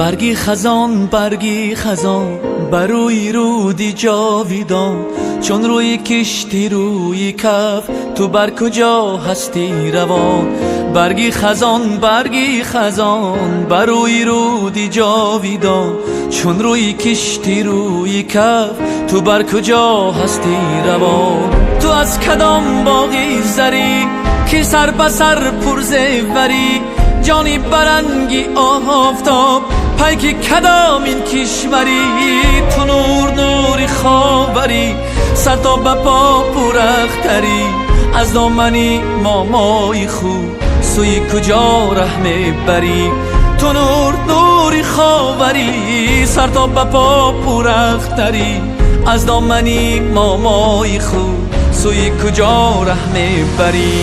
برگی خزان بروی رودی جاویدان، چون روی کشتی روی کف تو بر کجا هستی روان. برگی خزان بروی رودی جاویدان، چون روی کشتی روی کف تو بر کجا هستی روان. تو از کدام باغی زری که سر بسر پرزیوری، جانی برنگی آفتاب پیک کدام این کشوری. تو نوری خاوری سر تا به پا پورختری، از دامنی مامای خوب سوی کجا ره میبری. تو نوری خاوری سر تا به پا پورختری، از دامنی مامای خوب سوی کجا ره میبری.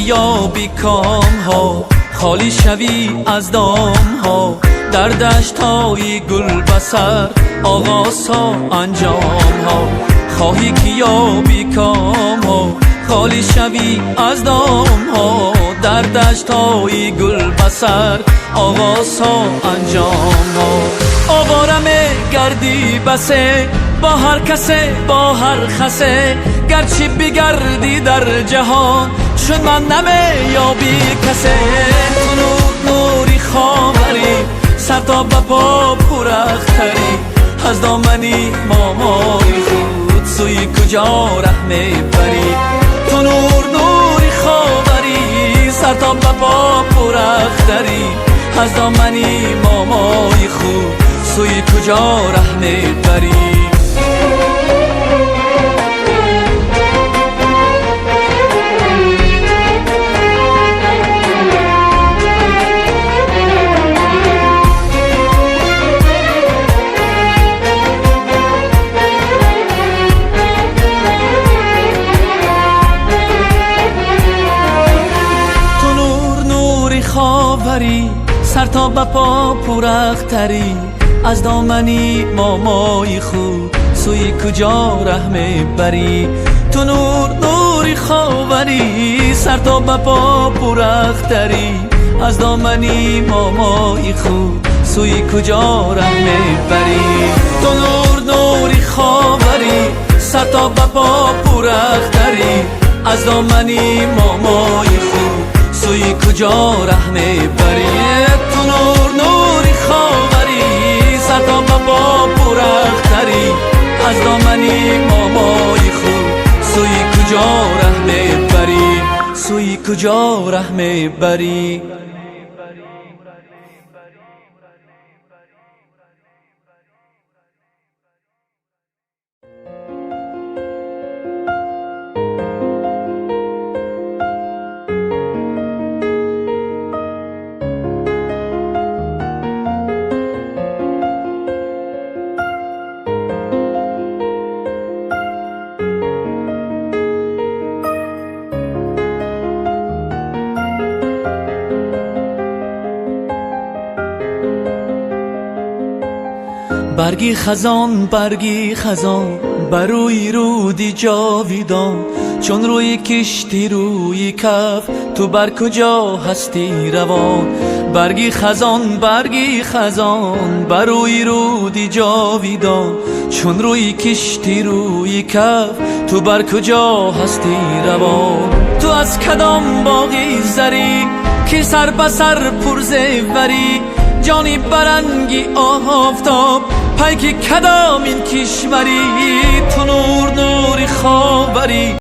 یا بی کام ها خالی شوی از دام ها، در دشت های گل بسر آغاز ها انجام ها. خواهی که یا بی کام ها خالی شوی از دام ها، در دشت های گل بسر آغاز ها انجام ها. آوارم گردی بسه با هر کسه با هر خسه، گرچه بگردی در جهان شد من نمی یابی کسه. تو نوری خاوری سر تا به پا پورختری، از دامنی مامای خود سوی کجا ره میبری. تو نوری خاوری سر تا به پا پورختری، از دامنی مامای خود سوی کجا ره میبری. خاوری سر تا به پا پورختری، از دامنی مامای خود سوی کجا ره میبری. تو نوری خاوری سر تا به پا پورختری، از دامنی مامای خود سوی کجا ره میبری. تو نوری خاوری سر تا به پا پورختری، از دامنی مامای خود سوی کجا ره میبری. تو نوری خاوری سر تا به پا پورختری، از دامنی مامای خود سوی کجا ره میبری. سوی کجا ره میبری. برگی خزان بروی رودی جاویدان، چون روی کشتی روی کف تو بر کجا هستی روان. برگی خزان بروی رودی جاویدان، چون روی کشتی روی کف تو بر کجا هستی روان. تو از کدام باغی زری که سر بسر پرزیوری، جانی برنگی آفتاب پیک کدام این کشوری. تو نوری خاوری